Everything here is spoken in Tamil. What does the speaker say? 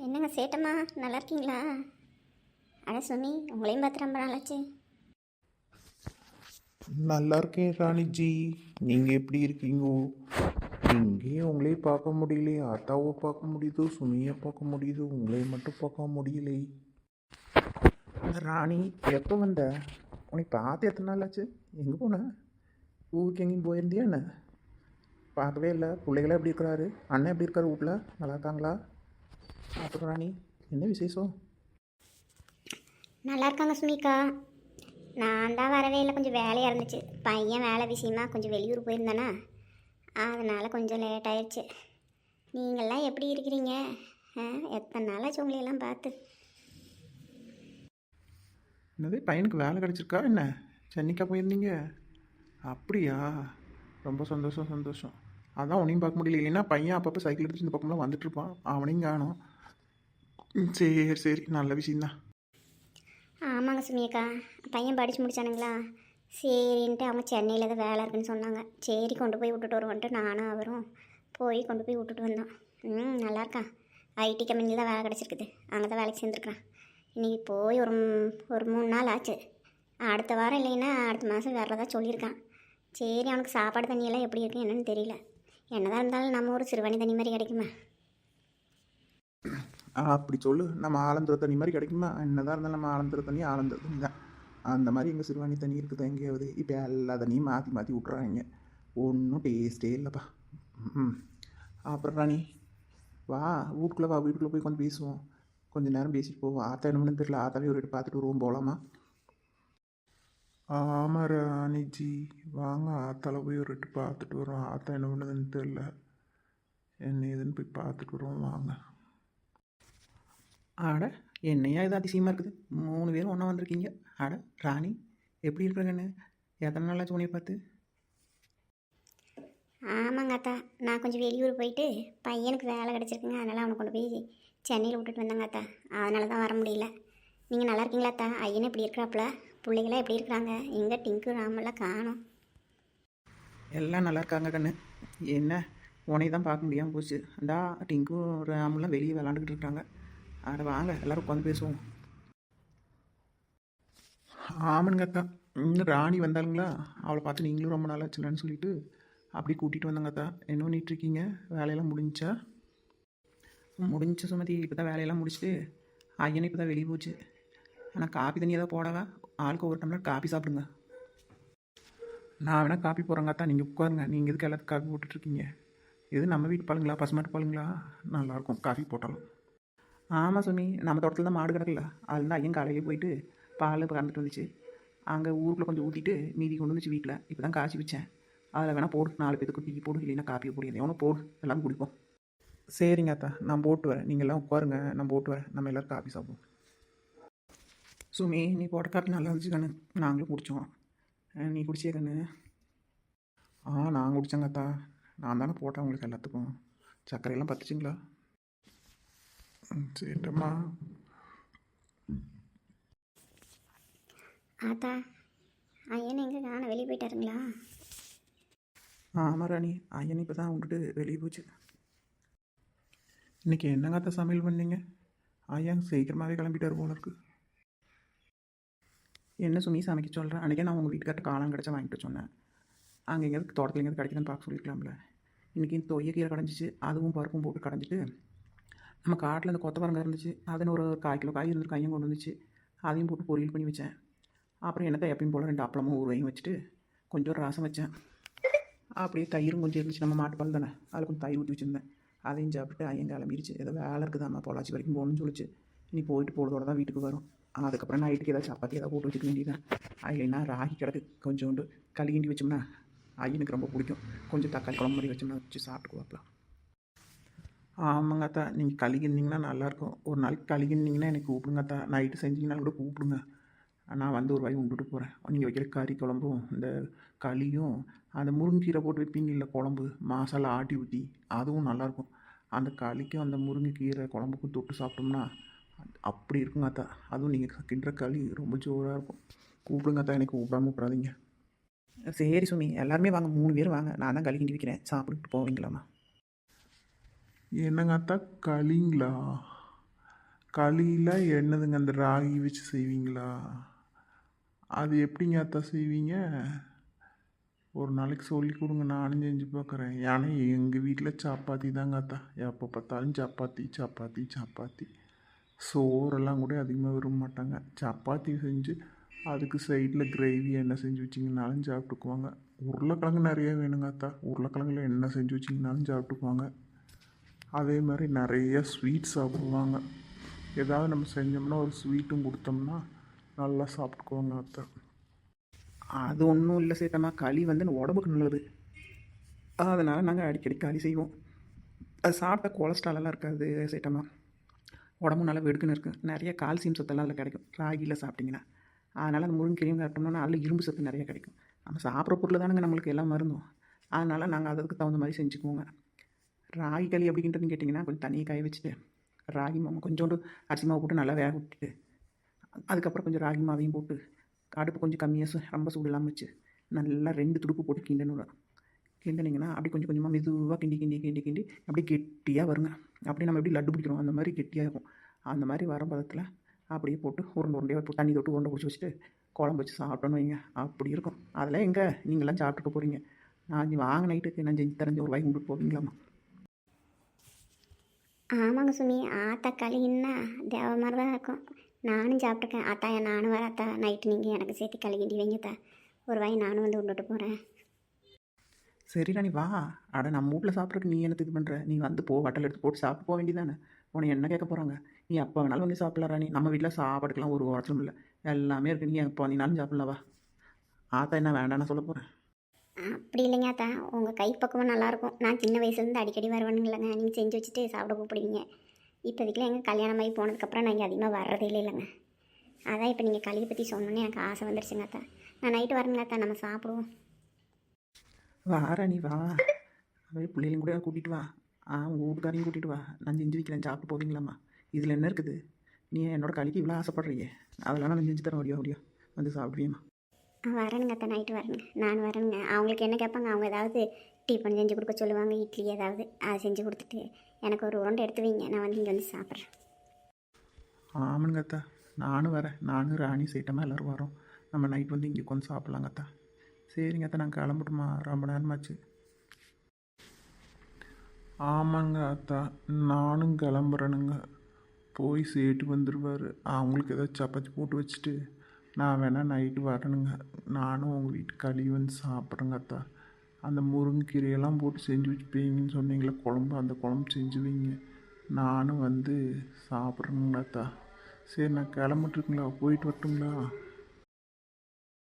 என்னங்க சேட்டம்மா, நல்லா இருக்கீங்களா? அட சுமி, உங்களையும் பார்த்து ரொம்ப நாளாச்சு. நல்லா இருக்கேன் ராணிஜி. நீங்கள் எப்படி இருக்கீங்க? இங்கேயும் உங்களையும் பார்க்க முடியலையே. அத்தாவை பார்க்க முடியுது, சுமியை பார்க்க முடியுது, உங்களையும் மட்டும் பார்க்க முடியலை. ராணி, எப்போ வந்த? உனக்கு பார்த்து எத்தனை நாள் ஆச்சு? எங்கே போன? ஊருக்கு எங்கேயும் போயிருந்தியா என்ன? பார்க்கவே இல்லை. பிள்ளைகளாம் எப்படி இருக்கிறாரு? அண்ணன் எப்படி இருக்காரு? வீட்டில் நல்லா இருக்காங்களா? அப்புறம் ராணி, என்ன விசேஷம்? நல்லா இருக்காங்க சுமிக்கா. நான் தான் வரவே இல்லை, கொஞ்சம் வேலையாக இருந்துச்சு. பையன் வேலை விஷயமா கொஞ்சம் வெளியூர் போயிருந்தானா, அதனால் கொஞ்சம் லேட் ஆயிடுச்சு. நீங்கள்லாம் எப்படி இருக்கிறீங்க? எத்தனை நாளாச்சு உங்களையெல்லாம் பார்த்து. என்னது, பையனுக்கு வேலை கிடச்சிருக்கா என்ன? சென்னைக்கா போயிருந்தீங்க? அப்படியா? ரொம்ப சந்தோஷம் சந்தோஷம். அதான் உன்னையும் பார்க்க முடியல. இல்லைன்னா பையன் அப்பப்போ சைக்கிள் எடுத்துட்டு இந்த பக்கம்லாம் வந்துட்டுருப்பான். அவனையும் காணும். சரி சரி, நல்ல விஷயந்தான். ஆமாங்க சுமியக்கா, பையன் படித்து முடித்தானுங்களா, சரின்ட்டு அவங்க சென்னையில் தான் வேலை இருக்குன்னு சொன்னாங்க. சரி கொண்டு போய் விட்டுட்டு வருவோன்ட்டு நானும் அவரும் போய் கொண்டு போய் விட்டுட்டு வந்தோம். நல்லா இருக்கான். ஐடி கம்பெனியில் தான் வேலை கிடச்சிருக்குது, அங்கே தான் வேலைக்கு சேர்ந்துருக்குறான். இன்றைக்கி போய் ஒரு 3 நாள் ஆச்சு. அடுத்த வாரம் இல்லைன்னா அடுத்த மாதம் வர்றதா சொல்லியிருக்கான். சரி, அவனுக்கு சாப்பாடு தண்ணியெல்லாம் எப்படி இருக்கு என்னன்னு தெரியல. என்னதான் இருந்தாலும் நம்ம ஒரு சிறுவணி தண்ணி மாதிரி கிடைக்குமா? அப்படி சொல்லு. நம்ம ஆலந்துற தண்ணி மாதிரி கிடைக்குமா? என்னதான் இருந்தாலும் நம்ம ஆலந்துற தண்ணி ஆலந்துற தண்ணி தான். அந்த மாதிரி எங்கள் சிறுவாணி தண்ணி இருக்குது எங்கேயாவது? இப்போ எல்லா தண்ணியும் மாற்றி மாற்றி விட்றாங்க. ஒன்றும் டேஸ்ட்டே இல்லைப்பா. அப்புறம் ராணி, வா வீட்டுக்குள்ளே வா, வீட்டுக்குள்ளே போய் கொஞ்சம் பேசுவோம். கொஞ்சம் நேரம் பேசிட்டு போவோம். ஆத்தா என்ன பண்ணு தெரியல. ஆத்தாவே ஒரு பார்த்துட்டு வருவோம், போகலாமா? ஆமாம் ராணிஜி, வாங்க ஆத்தால போய் ஒரு பார்த்துட்டு வரோம். ஆத்தா என்ன பண்ணுதுன்னு தெரில, என்ன ஏதுன்னு போய் பார்த்துட்டு வருவோம், வாங்க. ஆட, என்னையா இது அதிசயமாக இருக்குது. 3 பேரும் ஒன்றா வந்திருக்கீங்க. ஆட ராணி, எப்படி இருக்கிறேங்கண்ணே? எத்தனை நாளாச்சு உனையை பார்த்து? ஆமாங்க அத்தா, நான் கொஞ்சம் வெளியூர் போயிட்டு பையனுக்கு வேலை கிடச்சிருக்குங்க, அதனால் அவனை கொண்டு போய் சென்னையில் விட்டுட்டு வந்தேங்க அத்தா. அதனால தான் வர முடியல. நீங்கள் நல்லா இருக்கீங்களா அத்தா? ஐயன் எப்படி இருக்கிறாப்புல? பிள்ளைகளாம் எப்படி இருக்கிறாங்க? எங்கே டிங்கு ராமெல்லாம் காணோம்? எல்லாம் நல்லா இருக்காங்க கண்ணு. என்ன உனையை தான் பார்க்க முடியாமல் போச்சு. அந்தா டிங்கும் ராமெல்லாம் வெளியே விளாண்டுக்கிட்டு இருக்காங்க. ஆட வாங்க எல்லோரும் உட்காந்து பேசுவோம். ஆமாங்க அத்தா, இன்னும் ராணி வந்தாளுங்களா? அவளை பார்த்து நீங்களும் ரொம்ப நாள் ஆச்சுலன்னு சொல்லிட்டு அப்படி கூட்டிகிட்டு வந்தாங்க அத்தா. என்ன பண்ணிகிட்ருக்கீங்க? வேலையெல்லாம் முடிஞ்சா? முடிஞ்ச சுமதி. இப்போ தான் வேலையெல்லாம் முடிச்சுட்டு ஐயனை இப்போ தான் வெளியே போச்சு. ஆனால் காப்பி தண்ணி ஏதாவது போடவா? ஆளுக்கு ஒரு டம்ளர் காப்பி சாப்பிடுங்க. நான் வேணால் காப்பி போடுறேங்க அத்தா, நீங்கள் உட்காருங்க. நீங்கள் எதுக்கு எல்லாத்துக்கும் காப்பி போட்டுட்ருக்கீங்க? இது நம்ம வீட்டு பாலுங்களா, பசுமாட்டு பாலுங்களா? நல்லாயிருக்கும் காஃபி போட்டாலும். ஆமாம் சுமி, நம்ம தோட்டத்தில் தான் மாடு கிடக்கல. அதுலேருந்து ஐயன் காலையிலே போயிட்டு பால் கறந்துட்டு வந்துச்சு. அங்கே ஊருக்குள்ளே கொஞ்சம் ஊற்றிட்டு மீதி கொண்டு வந்துச்சு வீட்டில். இப்போ தான் காய்ச்சி வச்சேன். அதில் வேணால் போடு, 4 பேருக்கு டீ போடு, இல்லைன்னா காப்பியை போடு, எவனோ போடு, எல்லாம் குடிப்போம். சரிங்க அத்தா, நான் போட்டு வரேன். நீங்கள் எல்லாம் உட்காருங்க, நான் போட்டு வரேன். நம்ம எல்லோரும் காப்பி சாப்பிடுவோம். சுமி, நீ போட்ட காப்பி நல்லா இருந்துச்சு கண்ணு. நாங்களும் குடித்தோம். நீ குடிச்சிய கண்ணு? நான் குடித்தேங்க அத்தா. நான் தானே போட்டேன் உங்களுக்கு எல்லாத்துக்கும். சர்க்கரையெல்லாம் பத்துச்சிங்களா? சரிட்டம்மா. ஆத்தா, ஐயன் எங்கே காண? வெளியே போயிட்டாருங்களா? ஆமாம் ராணி, ஐயன் இப்போ தான் விட்டுட்டு வெளியே போச்சு. இன்றைக்கி என்னங்க அத்தை சமையல் பண்ணீங்க? ஐயன் சீக்கிரமாகவே கிளம்பிட்டார் போல இருக்கு. என்ன சுமி சமைக்க சொல்கிறேன்? அன்றைக்கே நான் உங்கள் வீட்டுக்கார்ட்ட காளான் கிடச்சா வாங்கிட்டு சொன்னேன். அங்கே எங்கேயாவது தோட்டத்தில் எங்கேயாவது கிடைக்குதுன்னு பார்க்க சொல்லியிருக்கலாம்ல. இன்றைக்கி தொய்யக்கீரை கடைஞ்சிச்சு, அதுவும் பருப்பும் போட்டு கடைஞ்சிட்டு நம்ம காட்டில் அந்த கொத்தவரங்க இருந்துச்சு, அதுன்னு ஒரு 1/4 கிலோ காய் இருந்துட்டு கையும் கொண்டு வந்துச்சு, அதையும் போட்டு பொரியல் பண்ணி வச்சேன். அப்புறம் என்னத்தை எப்பயும் போல் 2 அப்பளமும் ஊறுவையும் வச்சுட்டு கொஞ்சம் ரசம் வச்சேன். அப்படியே தயிரும் கொஞ்சம் இருந்துச்சு, நம்ம மாட்டுப்பால் தானே, அதில் கொஞ்சம் தயிர் ஊற்றி வச்சுருந்தேன். அதையும் சாப்பிட்டு ஐயன் கிளம்பிடுச்சு. ஏதோ வேலை இருக்குதாம்மா, பொள்ளாச்சி வரைக்கும் போகணும்னு சொல்லிச்சு. இனி போயிட்டு பொழுதோட தான் வீட்டுக்கு வரும். அதுக்கப்புறம் நைட்டுக்கு ஏதாவது சப்பாத்தி ஏதாவது போட்டு வச்சுக்க வேண்டியதான். இல்லைன்னா ராகி கிடக்கு கொஞ்சோண்டு களி கிண்டி வச்சோம்னா ஐயனுக்கு ரொம்ப பிடிக்கும். கொஞ்சம் தக்காளி குழம்பு மாதிரி வச்சோம்னா வச்சு சாப்பிட்டுக்குவாப்பலாம். ஆமாங்க அத்தா, நீங்கள் களி கிண்டிங்கன்னா நல்லாயிருக்கும். ஒரு நாளைக்கு களி கிண்டிங்கன்னா எனக்கு கூப்பிடுங்க அத்தா. நைட்டு செஞ்சிங்கனாலும் கூட கூப்பிடுங்க. நான் வந்து ஒரு வாய் உண்டுட்டு போகிறேன். நீங்கள் வைக்கிற கறி குழம்பும் இந்த களியும் அந்த முருங்கீரை போட்டு வைப்பீங்க இல்லை குழம்பு, மசாலா ஆட்டி ஊற்றி, அதுவும் நல்லாயிருக்கும். அந்த களிக்கும் அந்த முருங்கைக்கீரை குழம்புக்கும் தொட்டு சாப்பிட்டோம்னா அப்படி இருக்குங்க அத்தா. அதுவும் நீங்கள் கிண்டுற களி ரொம்ப ஜோராக இருக்கும். கூப்பிடுங்க அத்தா, எனக்கு கூப்பிடாம விட்றாதீங்க. சரி சுமி, எல்லாருமே வாங்க, 3 பேர் வாங்க. நான் தான் களி கிண்டி வைக்கிறேன், சாப்பிட்டுட்டு போவீங்களாம்மா? என்னங்க அத்தா களிங்களா? களியில் என்னதுங்க அந்த ராகி வச்சு செய்வீங்களா? அது எப்படிங்க அத்தா செய்வீங்க? ஒரு நாளைக்கு சொல்லி கொடுங்க, நானும் செஞ்சு பார்க்குறேன். ஏன்னா எங்கள் வீட்டில் சப்பாத்தி தாங்க அத்தா. எப்போ பார்த்தாலும் சப்பாத்தி சப்பாத்தி சப்பாத்தி. சோறெல்லாம் கூட அதிகமாக விரும்ப மாட்டாங்க. சப்பாத்தி செஞ்சு அதுக்கு சைடில் கிரேவி என்ன செஞ்சு வச்சிங்கனாலும் சாப்பிட்டுக்குவாங்க. உருளைக்கிழங்கு நிறைய வேணுங்க அத்தா. உருளைக்கிழங்குல என்ன செஞ்சு வச்சிங்கனாலும் சாப்பிட்டுக்குவாங்க. அதே மாதிரி நிறைய ஸ்வீட் சாப்பிடுவாங்க. ஏதாவது நம்ம செஞ்சோம்னா ஒரு ஸ்வீட்டும் கொடுத்தோம்னா நல்லா சாப்பிட்டுக்குவாங்க அத்தை. அது ஒன்றும் இல்லை சேட்டம்மா, களி வந்து உடம்புக்கு நல்லது. அதனால் நாங்கள் அடிக்கடி களி செய்வோம். அது சாப்பிட்டா கொலஸ்ட்ரால் எல்லாம் இருக்காது சேட்டம்மா. உடம்பும் நல்லா வெடுக்குன்னு இருக்குது. நிறைய கால்சியம் சத்தெல்லாம் அதில் கிடைக்கும் ராகியில் சாப்பிட்டிங்கன்னா. அதனால் அந்த முருங்கைக்கீரையும் சாப்பிட்டோம்னா அதில் இரும்பு சத்து நிறைய கிடைக்கும். நம்ம சாப்பிட்ற பொருள் தானுங்க நம்மளுக்கு எல்லாம் மருந்தும். அதனால் நாங்கள் அதுக்கு தகுந்த மாதிரி செஞ்சுக்குவோங்க. ராகி களி அப்படின்றது கேட்டிங்கன்னா கொஞ்சம் தண்ணியை காய வச்சுட்டு ராகி மாவு கொஞ்சோண்டு அரிசி மாவு போட்டு நல்லா வேக விட்டுட்டு அதுக்கப்புறம் கொஞ்சம் ராகி மாவையும் போட்டு அடுப்பு கொஞ்சம் கம்மியாக ரொம்ப சூடு இல்லாமல் வச்சு நல்லா 2 துடுப்பு போட்டு கிண்டணும். கிண்டினீங்கன்னா அப்படி கொஞ்சம் கொஞ்சமாக மெதுவாக கிண்டி கிண்டி கிண்டி கிண்டி அப்படியே கெட்டியாக வருங்க. அப்படியே நம்ம எப்படி லட்டு பிடிக்கிறோம் அந்த மாதிரி கெட்டியாக இருக்கும். அந்த மாதிரி வர பதத்தில் அப்படியே போட்டு உருண்டை உருண்டையாக தண்ணி தொட்டு உருண்டை பிடிச்சி வச்சுட்டு குழம்பு வச்சு சாப்பிட்டோன்னு வைங்க, அப்படி இருக்கும். அதெல்லாம் எங்கே நீங்களாம் சாப்பிட்டுக்க போகிறீங்க? நான் வாங்க நைட்டுக்கு நான் செஞ்சு தரஞ்சு ஒரு வாய் கொண்டுட்டு போவீங்களாம்மா? ஆமாங்க சுமி, ஆத்தா களின்னா தேவ மாதிரி தான் இருக்கும். நானும் சாப்பிட்ருக்கேன். அத்தா நானும் வரேன் அத்தா. நைட்டு நீங்கள் எனக்கு சேர்த்து களி கிண்டி வைங்கத்தா. ஒரு வாய் நானும் வந்து விட்டுட்டு போகிறேன். சரிடா நீ வா. அட நம்ம வீட்டில் சாப்பிட்றதுக்கு நீ என்ன இது பண்ணுற? நீ வந்து போ, வட்டல் எடுத்து போட்டு சாப்பிட்டு போக வேண்டியதானே. உன்னை என்ன கேட்க போகிறாங்க? நீ எப்போ வேணாலும் வந்து சாப்பிட்லாரா? நீ நம்ம வீட்டில் சாப்பாடுக்கெல்லாம் ஒரு குறைச்சலும் இல்லை, எல்லாமே இருக்குது. நீ எப்போ வந்தீங்கனாலும் சாப்பிட்லாம் வா. ஆத்தா என்ன வேண்டாம்னு சொல்ல போகிறேன்? அப்படி இல்லைங்க அத்தா, உங்கள் கைப்பக்குவம் நல்லாயிருக்கும். நான் சின்ன வயசுலேருந்து அடிக்கடி வருவேனுங்களேங்க. நீங்கள் செஞ்சு வச்சுட்டு சாப்பிட கூப்பிடுவீங்க. இப்போதைக்குலாம் எங்கள் கல்யாணமாகி போனதுக்கப்புறம் நான் இங்கே அதிகமாக வர்றதே இல்லைங்க. அதான் இப்போ நீங்கள் களியை பற்றி சொன்னோன்னே எனக்கு ஆசை வந்துருச்சுங்க அத்தா. நான் நைட்டு வரேங்களா அத்தா, நம்ம சாப்பிடுவோம். வாரா நீ வா. அப்படியே பிள்ளைகளும் கூட கூட்டிகிட்டு வா. உங்கள் வீட்டுக்காரையும் கூட்டிகிட்டு வா. நான் செஞ்சு வைக்கிறேன், சாப்பிட்டு போவீங்களாம்மா? இதில் என்ன இருக்குது? நீ என்னோட களிக்கு இவ்வளோ ஆசைப்படுறியே, அதெல்லாம் நான் செஞ்சு தரேன். ஓடியோ வந்து சாப்பிடுவியம்மா. வரேனுங்க அத்தா, நைட்டு வரேங்க. நான் வரேனுங்க. அவங்களுக்கு என்ன கேட்பாங்க? அவங்க ஏதாவது டிஃபன் செஞ்சு கொடுக்க சொல்லுவாங்க, இட்லி ஏதாவது அதை செஞ்சு கொடுத்துட்டு எனக்கு ஒரு உருண்டை எடுத்து வைங்க. நான் வந்து இங்கே வந்து சாப்பிட்றேன். ஆமாங்க அத்தா, நானும் வரேன். நானும் ராணி சேட்டமாக எல்லோரும் வரோம். நம்ம நைட் வந்து இங்கே உட்காந்து சாப்பிட்லாங்க அத்தா. சரிங்க அத்தா, நான் கிளம்பட்டுமா? ரொம்ப நேரமாச்சு. ஆமாங்க அத்தா, நானும் கிளம்புறேனுங்க. போய் சேட்டு வந்துடுவார். அவங்களுக்கு ஏதாவது சப்பாத்தி போட்டு வச்சுட்டு நான் வேணால் நைட்டு வரணுங்க. நானும் உங்கள் வீட்டு களி வந்து சாப்பிட்றேங்க அத்தா. அந்த முருங்கைக்கீரையெல்லாம் போட்டு செஞ்சு வச்சுப்பீங்கன்னு சொன்னீங்களே குழம்பு, அந்த குழம்பு செஞ்சு வைங்க. நானும் வந்து சாப்பிட்றேனுங்களா அத்தா. சரி நான் கிளம்பிட்டுருக்குங்களா? போயிட்டு வரட்டுங்களா?